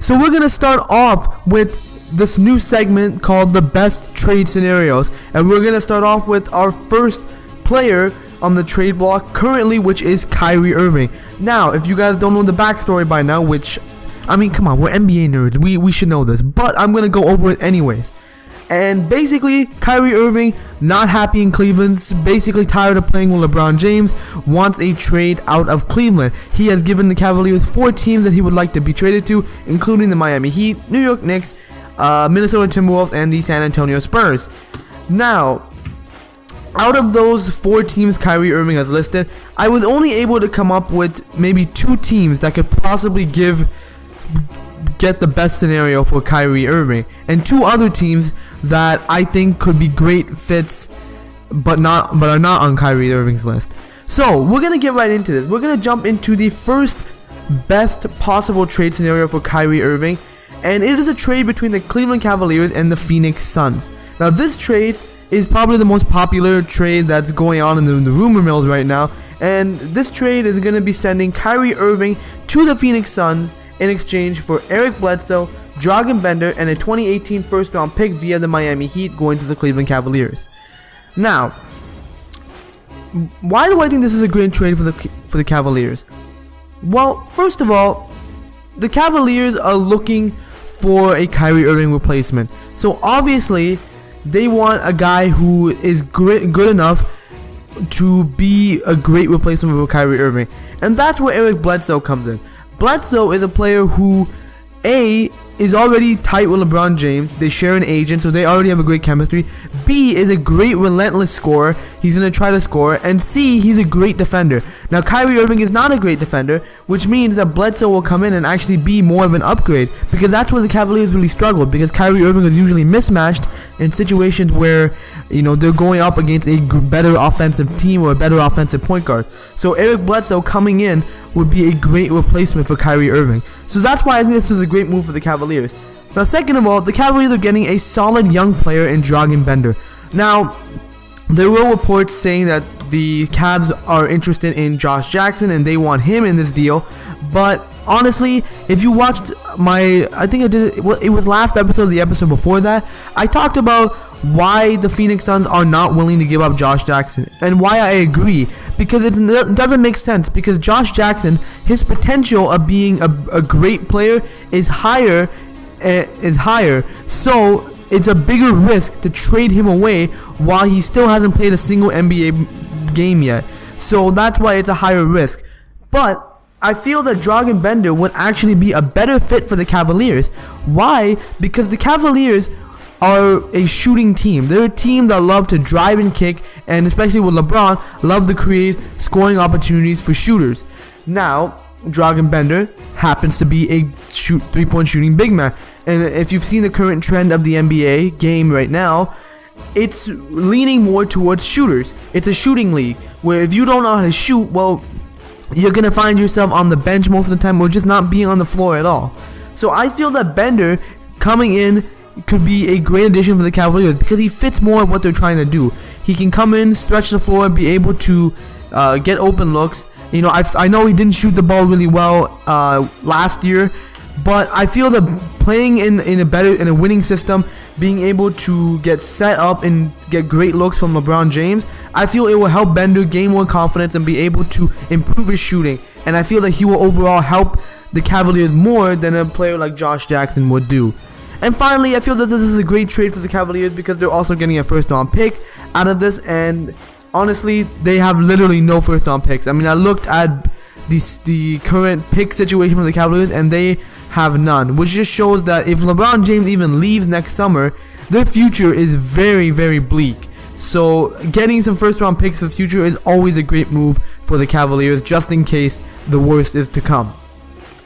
So we're going to start off with this new segment called the best trade scenarios, and we're going to start off with our first player on the trade block currently, which is Kyrie Irving. Now, if you guys don't know the backstory by now, which, I mean, come on, we're NBA nerds, we should know this, but I'm going to go over it anyways. And basically, Kyrie Irving, not happy in Cleveland, basically tired of playing with LeBron James, wants a trade out of Cleveland. He has given the Cavaliers 4 teams that he would like to be traded to, including the Miami Heat, New York Knicks, Minnesota Timberwolves, and the San Antonio Spurs. Now, out of those 4 teams Kyrie Irving has listed, I was only able to come up with maybe 2 teams that could possibly get the best scenario for Kyrie Irving, and 2 other teams that I think could be great fits but are not on Kyrie Irving's list. So we're gonna get right into this. We're gonna jump into the first best possible trade scenario for Kyrie Irving, and it is a trade between the Cleveland Cavaliers and the Phoenix Suns. Now this trade is probably the most popular trade that's going on in the rumor mills right now, and this trade is gonna be sending Kyrie Irving to the Phoenix Suns in exchange for Eric Bledsoe, Dragan Bender, and a 2018 first-round pick via the Miami Heat going to the Cleveland Cavaliers. Now, why do I think this is a great trade for the Cavaliers? Well, first of all, the Cavaliers are looking for a Kyrie Irving replacement. So obviously, they want a guy who is good enough to be a great replacement for Kyrie Irving. And that's where Eric Bledsoe comes in. Bledsoe is a player who, A, is already tight with LeBron James. They share an agent, so they already have a great chemistry. B, is a great relentless scorer. He's going to try to score. And C, he's a great defender. Now, Kyrie Irving is not a great defender, which means that Bledsoe will come in and actually be more of an upgrade, because that's where the Cavaliers really struggled, because Kyrie Irving is usually mismatched in situations where, they're going up against a better offensive team or a better offensive point guard. So Eric Bledsoe coming in would be a great replacement for Kyrie Irving. So that's why I think this was a great move for the Cavaliers. Now, second of all, the Cavaliers are getting a solid young player in Dragan Bender. Now, there were reports saying that the Cavs are interested in Josh Jackson and they want him in this deal. But honestly, if you watched I think I did it was last episode, the episode before that, I talked about why the Phoenix Suns are not willing to give up Josh Jackson, and why I agree, because it doesn't make sense, because Josh Jackson, his potential of being a great player is higher, so it's a bigger risk to trade him away while he still hasn't played a single NBA game yet. So that's why it's a higher risk. But I feel that Dragan Bender would actually be a better fit for the Cavaliers. Why? Because the Cavaliers are a shooting team. They're a team that love to drive and kick, and especially with LeBron, love to create scoring opportunities for shooters. Now, Dragan Bender happens to be a 3-point shooting big man, and if you've seen the current trend of the NBA game right now, it's leaning more towards shooters. It's a shooting league, where if you don't know how to shoot, well, you're going to find yourself on the bench most of the time, or just not being on the floor at all. So I feel that Bender coming in could be a great addition for the Cavaliers, because he fits more of what they're trying to do. He can come in, stretch the floor, be able to get open looks. I know he didn't shoot the ball really well last year, but I feel that playing in a winning system, being able to get set up and get great looks from LeBron James, I feel it will help Bender gain more confidence and be able to improve his shooting. And I feel that he will overall help the Cavaliers more than a player like Josh Jackson would do. And finally, I feel that this is a great trade for the Cavaliers, because they're also getting a first-round pick out of this, and honestly, they have literally no first-round picks. I mean, I looked at the current pick situation for the Cavaliers, and they have none, which just shows that if LeBron James even leaves next summer, their future is very, very bleak. So getting some first-round picks for the future is always a great move for the Cavaliers, just in case the worst is to come.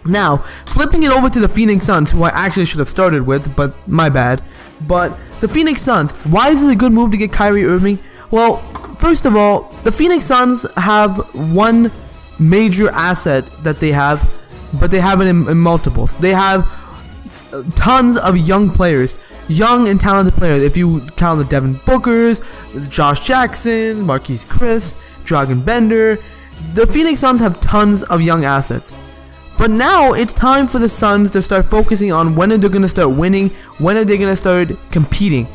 Now, flipping it over to the Phoenix Suns, who I actually should have started with, but my bad. But the Phoenix Suns, why is it a good move to get Kyrie Irving? Well, first of all, the Phoenix Suns have one major asset that they have, but they have it in multiples. They have tons of young players, young and talented players. If you count the Devin Bookers, Josh Jackson, Marquise Chris, Dragan Bender, the Phoenix Suns have tons of young assets. But now it's time for the Suns to start focusing on when are they going to start winning, when are they going to start competing.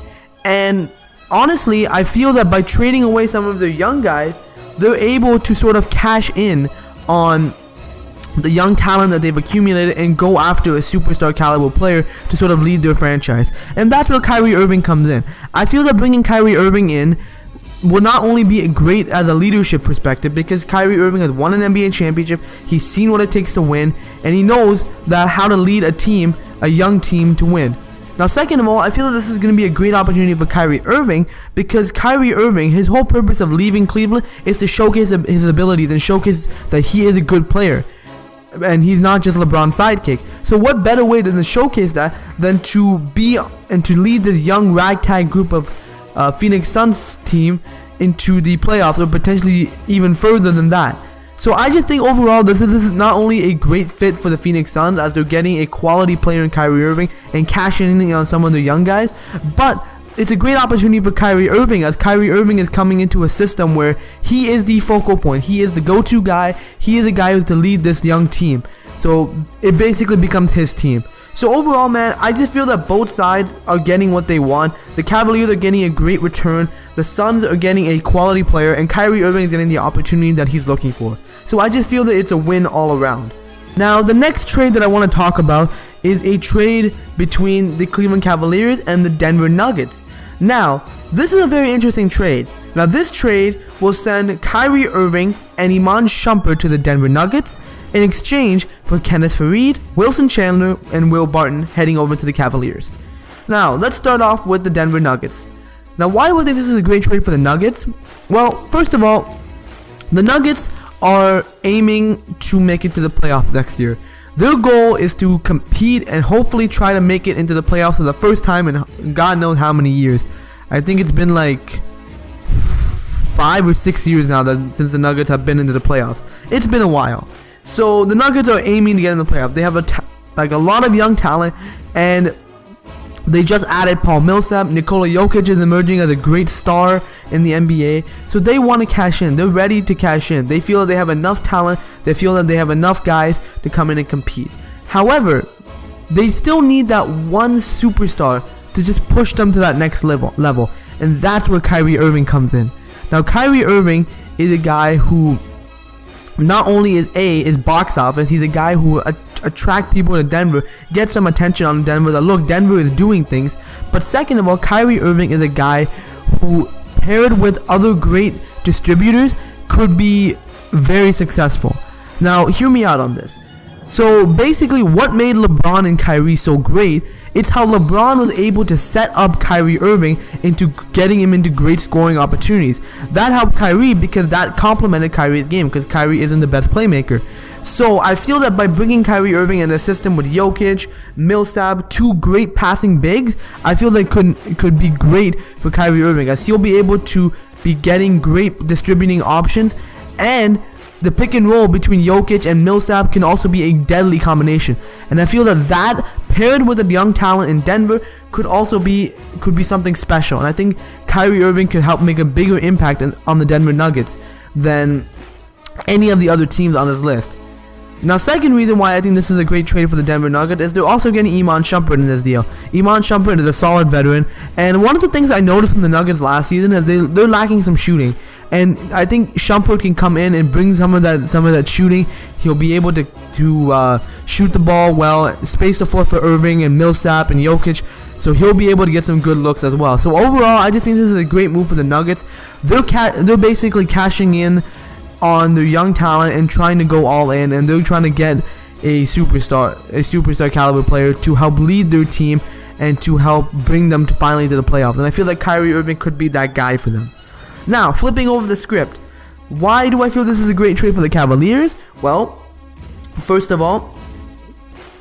And honestly, I feel that by trading away some of their young guys, they're able to sort of cash in on the young talent that they've accumulated and go after a superstar caliber player to sort of lead their franchise. And that's where Kyrie Irving comes in. I feel that bringing Kyrie Irving in will not only be great as a leadership perspective, because Kyrie Irving has won an NBA championship, he's seen what it takes to win, and he knows that how to lead a team, a young team, to win. Now, second of all, I feel that this is going to be a great opportunity for Kyrie Irving, because Kyrie Irving, his whole purpose of leaving Cleveland is to showcase his abilities and showcase that he is a good player. And he's not just LeBron's sidekick. So what better way to showcase that than to be and to lead this young ragtag group of Phoenix Suns team into the playoffs, or potentially even further than that. So I just think overall this is not only a great fit for the Phoenix Suns, as they're getting a quality player in Kyrie Irving and cashing in on some of their young guys, but it's a great opportunity for Kyrie Irving, as Kyrie Irving is coming into a system where he is the focal point. He is the go-to guy. He is the guy who's to lead this young team. So it basically becomes his team. So overall, man, I just feel that both sides are getting what they want. The Cavaliers are getting a great return. The Suns are getting a quality player, and Kyrie Irving is getting the opportunity that he's looking for. So I just feel that it's a win all around. Now, the next trade that I want to talk about is a trade between the Cleveland Cavaliers and the Denver Nuggets. Now, this is a very interesting trade. Now, this trade will send Kyrie Irving and Iman Shumpert to the Denver Nuggets in exchange for Kenneth Faried, Wilson Chandler, and Will Barton heading over to the Cavaliers. Now, let's start off with the Denver Nuggets. Now, why do I think this is a great trade for the Nuggets? Well, first of all, the Nuggets are aiming to make it to the playoffs next year. Their goal is to compete and hopefully try to make it into the playoffs for the first time in God knows how many years. I think it's been like 5 or 6 years now since the Nuggets have been into the playoffs. It's been a while. So the Nuggets are aiming to get in the playoffs. They have a lot of young talent, and they just added Paul Millsap. Nikola Jokic is emerging as a great star in the NBA. So they want to cash in. They're ready to cash in. They feel that they have enough talent. They feel that they have enough guys to come in and compete. However, they still need that one superstar to just push them to that next level. And that's where Kyrie Irving comes in. Now, Kyrie Irving is a guy who not only is box office, he's a guy who attract people to Denver, get some attention on Denver, that look, Denver is doing things. But second of all, Kyrie Irving is a guy who, paired with other great distributors, could be very successful. Now, hear me out on this. So basically, what made LeBron and Kyrie so great, it's how LeBron was able to set up Kyrie Irving into getting him into great scoring opportunities. That helped Kyrie because that complemented Kyrie's game, because Kyrie isn't the best playmaker. So I feel that by bringing Kyrie Irving in a system with Jokic, Millsap, two great passing bigs, I feel that could be great for Kyrie Irving, as he'll be able to be getting great distributing options, and the pick and roll between Jokic and Millsap can also be a deadly combination. And I feel that paired with a young talent in Denver could be something special. And I think Kyrie Irving could help make a bigger impact on the Denver Nuggets than any of the other teams on this list. Now, second reason why I think this is a great trade for the Denver Nuggets is they're also getting Iman Shumpert in this deal. Iman Shumpert is a solid veteran, and one of the things I noticed from the Nuggets last season is they're lacking some shooting. And I think Shumpert can come in and bring some of that shooting. He'll be able to shoot the ball well, space the floor for Irving and Millsap and Jokic, so he'll be able to get some good looks as well. So overall, I just think this is a great move for the Nuggets. They're basically cashing in on their young talent and trying to go all in, and they're trying to get a superstar caliber player to help lead their team and to help bring them to finally to the playoffs. And I feel like Kyrie Irving could be that guy for them. Now, flipping over the script, why do I feel this is a great trade for the Cavaliers? Well, first of all,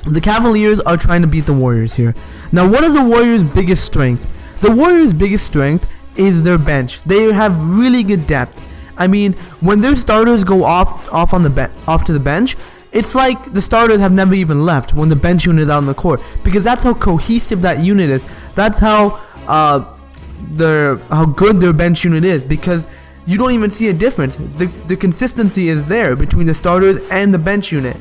the Cavaliers are trying to beat the Warriors here. Now, what is the Warriors' biggest strength? The Warriors' biggest strength is their bench. They have really good depth. I mean, when their starters go off to the bench, it's like the starters have never even left when the bench unit is out on the court, because that's how cohesive that unit is. That's how good their bench unit is, because you don't even see a difference. The consistency is there between the starters and the bench unit.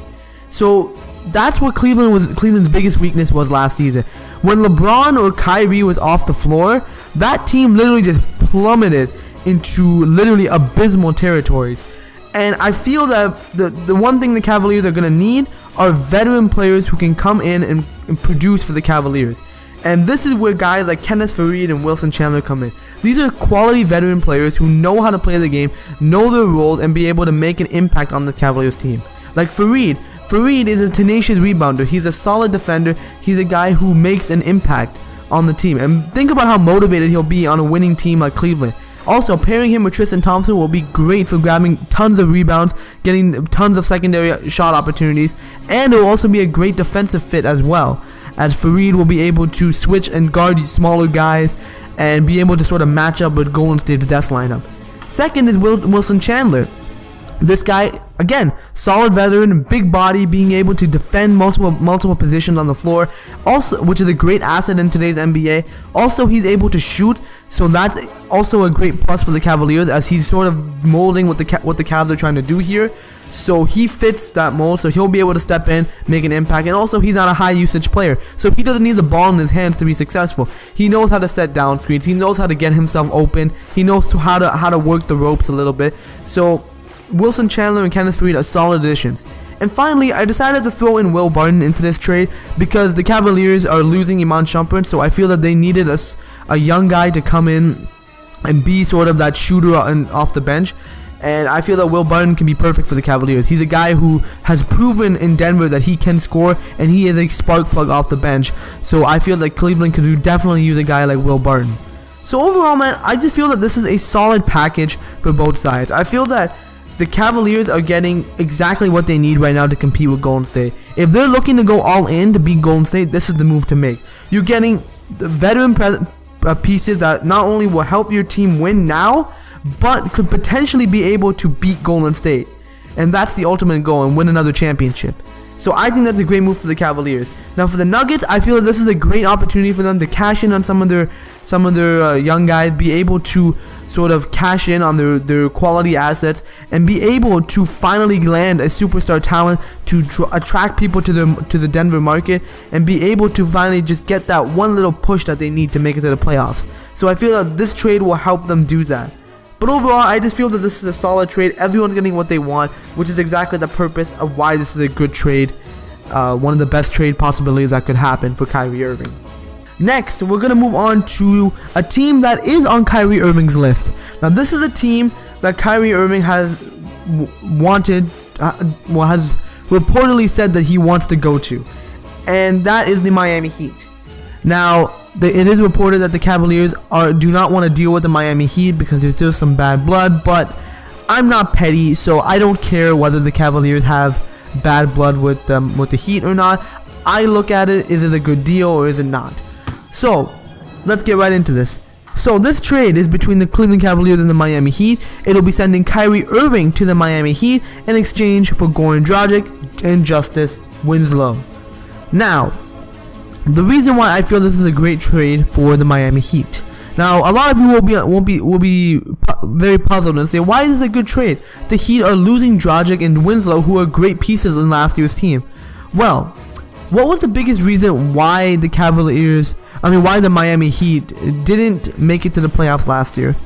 So that's what Cleveland's biggest weakness was last season. When LeBron or Kyrie was off the floor, that team literally just plummeted into literally abysmal territories. And I feel that the one thing the Cavaliers are going to need are veteran players who can come in and produce for the Cavaliers. And this is where guys like Kenneth Faried and Wilson Chandler come in. These are quality veteran players who know how to play the game, know their role, and be able to make an impact on the Cavaliers team. Like Faried is a tenacious rebounder. He's a solid defender. He's a guy who makes an impact on the team. And think about how motivated he'll be on a winning team like Cleveland. Also, pairing him with Tristan Thompson will be great for grabbing tons of rebounds, getting tons of secondary shot opportunities, and it will also be a great defensive fit as well, as Faried will be able to switch and guard smaller guys and be able to sort of match up with Golden State's death lineup. Second is Wilson Chandler. This guy, again, solid veteran, big body, being able to defend multiple positions on the floor, also, which is a great asset in today's NBA. Also, he's able to shoot, so that's also a great plus for the Cavaliers, as he's sort of molding what the Cavs are trying to do here. So he fits that mold, so he'll be able to step in, make an impact, and also he's not a high usage player, so he doesn't need the ball in his hands to be successful. He knows how to set down screens, he knows how to get himself open, he knows how to work the ropes a little bit. So Wilson Chandler and Kenneth Faried are solid additions. And finally, I decided to throw in Will Barton into this trade because the Cavaliers are losing Iman Shumpert, so I feel that they needed a young guy to come in and be sort of that shooter off the bench. And I feel that Will Barton can be perfect for the Cavaliers. He's a guy who has proven in Denver that he can score, and he is a spark plug off the bench. So I feel that Cleveland could definitely use a guy like Will Barton. So overall, man, I just feel that this is a solid package for both sides. I feel that the Cavaliers are getting exactly what they need right now to compete with Golden State. If they're looking to go all in to beat Golden State, this is the move to make. You're getting the veteran pieces that not only will help your team win now, but could potentially be able to beat Golden State. And that's the ultimate goal, and win another championship. So I think that's a great move for the Cavaliers. Now for the Nuggets, I feel that this is a great opportunity for them to cash in on some of their young guys, be able to sort of cash in on their quality assets, and be able to finally land a superstar talent to attract people to the Denver market, and be able to finally just get that one little push that they need to make it to the playoffs. So I feel that this trade will help them do that. But overall, I just feel that this is a solid trade. Everyone's getting what they want, which is exactly the purpose of why this is a good trade. One of the best trade possibilities that could happen for Kyrie Irving. Next, we're going to move on to a team that is on Kyrie Irving's list. Now, this is a team that Kyrie Irving has has reportedly said that he wants to go to, and that is the Miami Heat. Now, it is reported that the Cavaliers do not want to deal with the Miami Heat because there's still some bad blood, but I'm not petty, so I don't care whether the Cavaliers have bad blood with the Heat or not. I look at it, is it a good deal or is it not? So, let's get right into this. So, this trade is between the Cleveland Cavaliers and the Miami Heat. It'll be sending Kyrie Irving to the Miami Heat in exchange for Goran Dragic and Justice Winslow. Now, the reason why I feel this is a great trade for the Miami Heat. Now, a lot of you will be very puzzled and say, why is this a good trade? The Heat are losing Dragic and Winslow, who are great pieces in last year's team. Well, what was the biggest reason why why the Miami Heat didn't make it to the playoffs last year?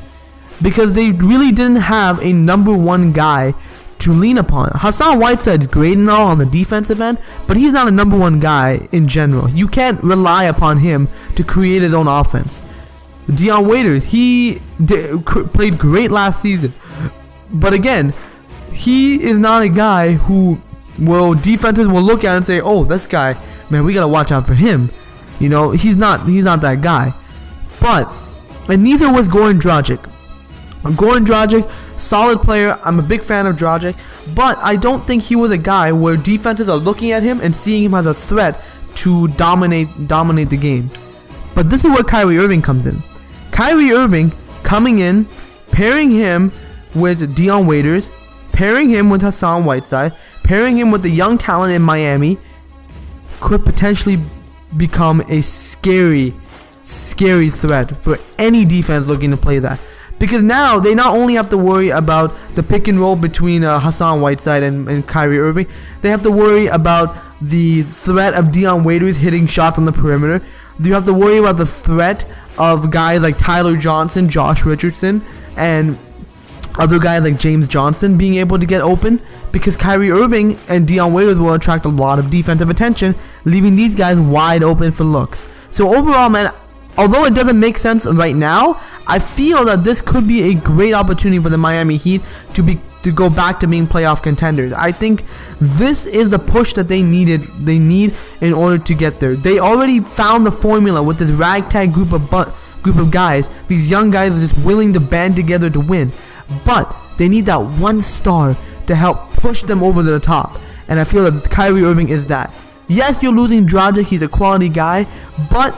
Because they really didn't have a number one guy to lean upon. Hassan Whiteside's great and all on the defensive end, but he's not a number one guy in general. You can't rely upon him to create his own offense. Dion Waiters, he played great last season, but again, he is not a guy who defenses will look at and say, oh, this guy, man, we gotta watch out for him. You know, he's not that guy. And neither was Goran Dragic. Goran Dragic, solid player. I'm a big fan of Dragic, but I don't think he was a guy where defenses are looking at him and seeing him as a threat to dominate the game. But this is where Kyrie Irving comes in. Kyrie Irving coming in, pairing him with Dion Waiters, pairing him with Hassan Whiteside, pairing him with the young talent in Miami, could potentially become a scary threat for any defense looking to play that. Because now they not only have to worry about the pick and roll between Hassan Whiteside and Kyrie Irving, they have to worry about the threat of Dion Waiters hitting shots on the perimeter. You have to worry about the threat of guys like Tyler Johnson, Josh Richardson, and other guys like James Johnson being able to get open, because Kyrie Irving and Dion Waiters will attract a lot of defensive attention, leaving these guys wide open for looks. So overall, man, although it doesn't make sense right now, I feel that this could be a great opportunity for the Miami Heat to go back to being playoff contenders. I think this is the push that they need in order to get there. They already found the formula with this ragtag group of guys. These young guys are just willing to band together to win. But they need that one star to help push them over to the top. And I feel that Kyrie Irving is that. Yes, you're losing Dragic, he's a quality guy, but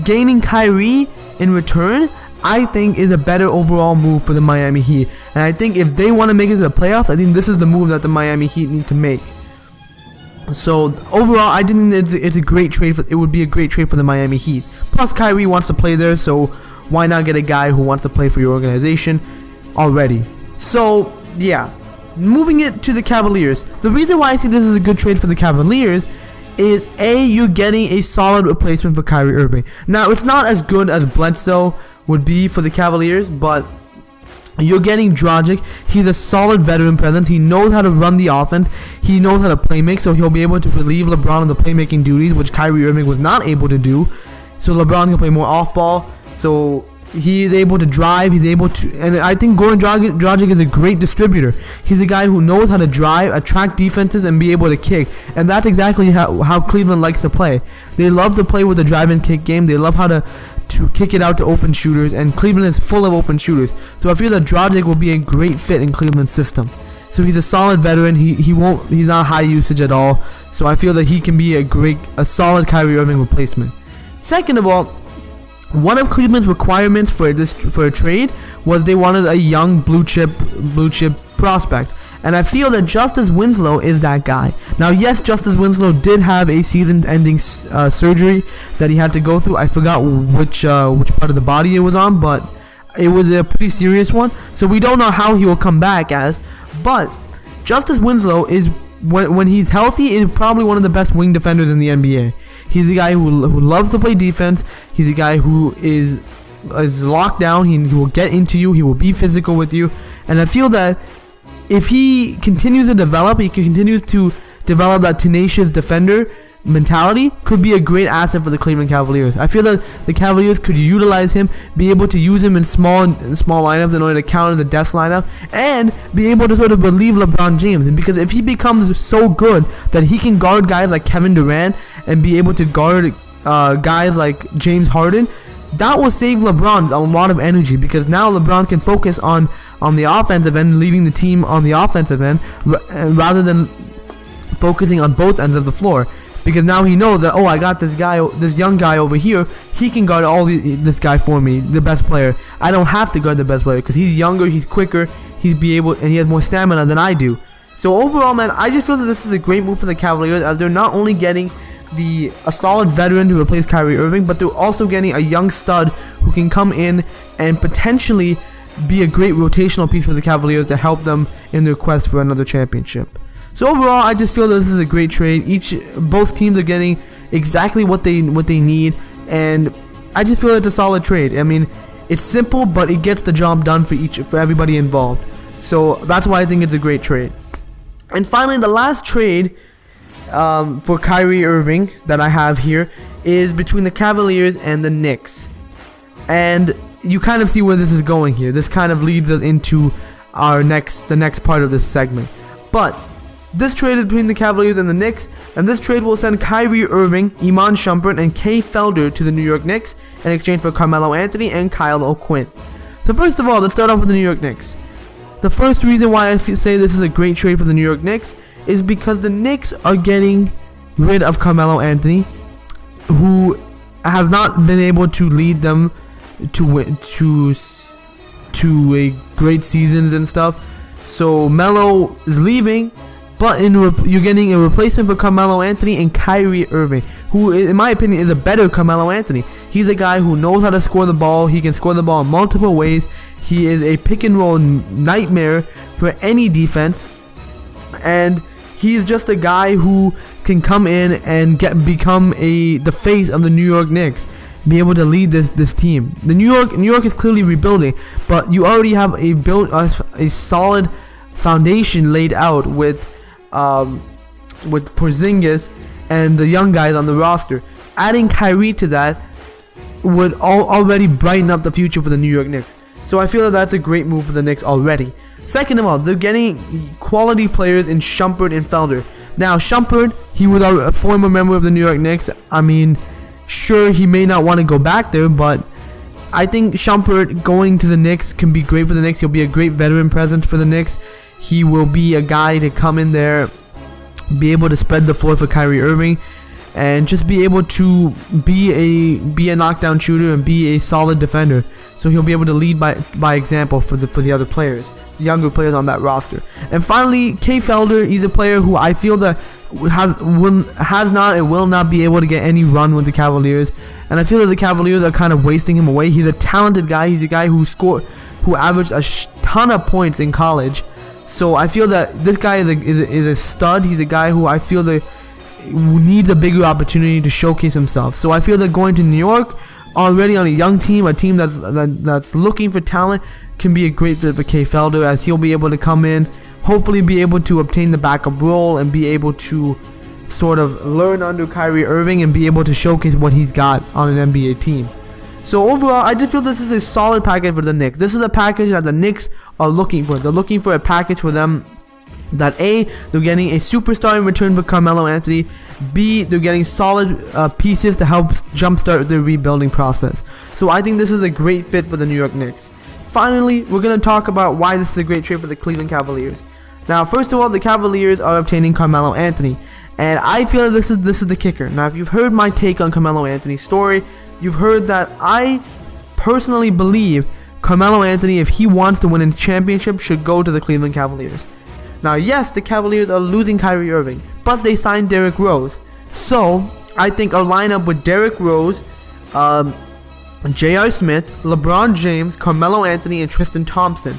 gaining Kyrie in return, I think, is a better overall move for the Miami Heat. And I think if they want to make it to the playoffs, I think this is the move that the Miami Heat need to make. So overall, I think it's a great trade. It would be a great trade for the Miami Heat. Plus, Kyrie wants to play there, so why not get a guy who wants to play for your organization already? So yeah, moving it to the Cavaliers. The reason why I think this is a good trade for the Cavaliers is you're getting a solid replacement for Kyrie Irving. Now, it's not as good as Bledsoe would be for the Cavaliers, but you're getting Dragic. He's a solid veteran presence. He knows how to run the offense. He knows how to play make, so he'll be able to relieve LeBron of the playmaking duties, which Kyrie Irving was not able to do. So LeBron can play more off ball. So he is able to drive. He's able to, and I think Goran Dragic is a great distributor. He's a guy who knows how to drive, attract defenses, and be able to kick. And that's exactly how Cleveland likes to play. They love to play with the drive and kick game. They love how to kick it out to open shooters, and Cleveland is full of open shooters. So I feel that Dragic will be a great fit in Cleveland's system. So he's a solid veteran. He's not high usage at all. So I feel that he can be a solid Kyrie Irving replacement. Second of all, one of Cleveland's requirements for a trade was they wanted a young blue chip prospect, and I feel that Justice Winslow is that guy. Now, yes, Justice Winslow did have a season-ending surgery that he had to go through. I forgot which part of the body it was on, but it was a pretty serious one. So we don't know how he will come back as. But Justice Winslow is, when he's healthy, is probably one of the best wing defenders in the NBA. He's a guy who loves to play defense. He's a guy who is locked down. He will get into you. He will be physical with you. And I feel that if he continues to develop, he continues to develop that tenacious defender mentality, could be a great asset for the Cleveland Cavaliers. I feel that the Cavaliers could utilize him, be able to use him in small lineups in order to counter the death lineup, and be able to sort of relieve LeBron James. And because if he becomes so good that he can guard guys like Kevin Durant and be able to guard guys like James Harden, that will save LeBron a lot of energy, because now LeBron can focus on the offensive end, leading the team on the offensive end, rather than focusing on both ends of the floor. Because now he knows that, I got this young guy over here. He can guard this guy for me, the best player. I don't have to guard the best player because he's younger, he's quicker, and he has more stamina than I do. So overall, man, I just feel that this is a great move for the Cavaliers, as they're not only getting a solid veteran to replace Kyrie Irving, but they're also getting a young stud who can come in and potentially be a great rotational piece for the Cavaliers to help them in their quest for another championship. So overall, I just feel that this is a great trade. Both teams are getting exactly what they need, and I just feel it's a solid trade. I mean, it's simple, but it gets the job done for everybody involved. So that's why I think it's a great trade. And finally, the last trade for Kyrie Irving that I have here is between the Cavaliers and the Knicks. And you kind of see where this is going here. This kind of leads us into the next part of this segment. But this trade is between the Cavaliers and the Knicks, and this trade will send Kyrie Irving, Iman Shumpert, and Kay Felder to the New York Knicks in exchange for Carmelo Anthony and Kyle O'Quinn. So first of all, let's start off with the New York Knicks. The first reason why I say this is a great trade for the New York Knicks is because the Knicks are getting rid of Carmelo Anthony, who has not been able to lead them to a great seasons and stuff. So Melo is leaving, but you're getting a replacement for Carmelo Anthony and Kyrie Irving, who, in my opinion, is a better Carmelo Anthony. He's a guy who knows how to score the ball. He can score the ball in multiple ways. He is a pick and roll nightmare for any defense, and he's just a guy who can come in and become the face of the New York Knicks, be able to lead this team. The New York is clearly rebuilding, but you already have a solid foundation laid out with Porzingis and the young guys on the roster. Adding Kyrie to that would already brighten up the future for the New York Knicks. So I feel that that's a great move for the Knicks already. Second of all, they're getting quality players in Shumpert and Felder. Now, Shumpert, he was a former member of the New York Knicks. I mean, sure, he may not want to go back there, but I think Shumpert going to the Knicks can be great for the Knicks. He'll be a great veteran presence for the Knicks. He will be a guy to come in there, be able to spread the floor for Kyrie Irving, and just be able to be a knockdown shooter and be a solid defender. So he'll be able to lead by example for the other players, the younger players on that roster. And finally, Kay Felder, he's a player who I feel that has not and will not be able to get any run with the Cavaliers. And I feel that the Cavaliers are kind of wasting him away. He's a talented guy. He's a guy who averaged a ton of points in college. So I feel that this guy is a stud. He's a guy who I feel that needs a bigger opportunity to showcase himself. So I feel that going to New York already on a young team, a team that's looking for talent, can be a great fit for Kay Felder, as he'll be able to come in, hopefully be able to obtain the backup role and be able to sort of learn under Kyrie Irving and be able to showcase what he's got on an NBA team. So overall, I just feel this is a solid package for the Knicks. This is a package that the Knicks are looking for. They're looking for a package for them that A, they're getting a superstar in return for Carmelo Anthony. B, they're getting solid pieces to help jumpstart their rebuilding process. So I think this is a great fit for the New York Knicks. Finally, we're going to talk about why this is a great trade for the Cleveland Cavaliers. Now, first of all, the Cavaliers are obtaining Carmelo Anthony, and I feel that this is the kicker. Now, if you've heard my take on Carmelo Anthony's story, you've heard that I personally believe Carmelo Anthony, if he wants to win a championship, should go to the Cleveland Cavaliers. Now, yes, the Cavaliers are losing Kyrie Irving, but they signed Derrick Rose. So, I think a lineup with Derrick Rose, J.R. Smith, LeBron James, Carmelo Anthony, and Tristan Thompson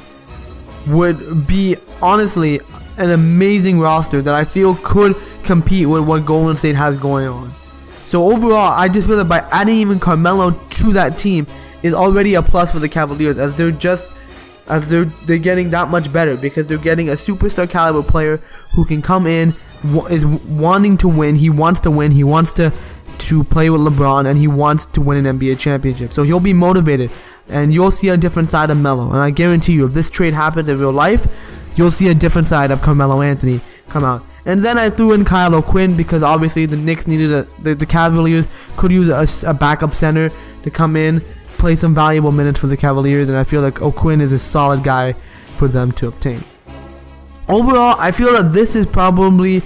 would be, honestly, an amazing roster that I feel could compete with what Golden State has going on. So, overall, I just feel that by adding even Carmelo to that team is already a plus for the Cavaliers, as they're getting that much better, because they're getting a superstar caliber player who can come in, is wanting to win. He wants to win. He wants to play with LeBron, and he wants to win an NBA championship. So he'll be motivated, and you'll see a different side of Melo. And I guarantee you, if this trade happens in real life, you'll see a different side of Carmelo Anthony come out. And then I threw in Kyle O'Quinn, because obviously the Knicks needed the Cavaliers could use a backup center to come in, play some valuable minutes for the Cavaliers, and I feel like O'Quinn is a solid guy for them to obtain. Overall, I feel that this is probably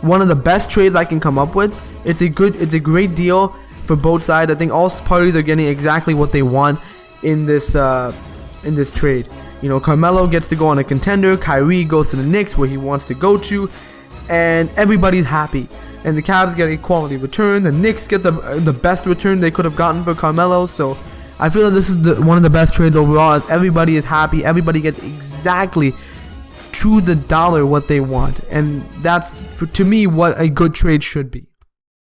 one of the best trades I can come up with. It's a great deal for both sides. I think all parties are getting exactly what they want in this trade. You know, Carmelo gets to go on a contender, Kyrie goes to the Knicks where he wants to go to, and everybody's happy. And the Cavs get a quality return. The Knicks get the best return they could have gotten for Carmelo. So I feel that this is one of the best trades overall, as everybody is happy. Everybody gets exactly to the dollar what they want. And that's, to me, what a good trade should be.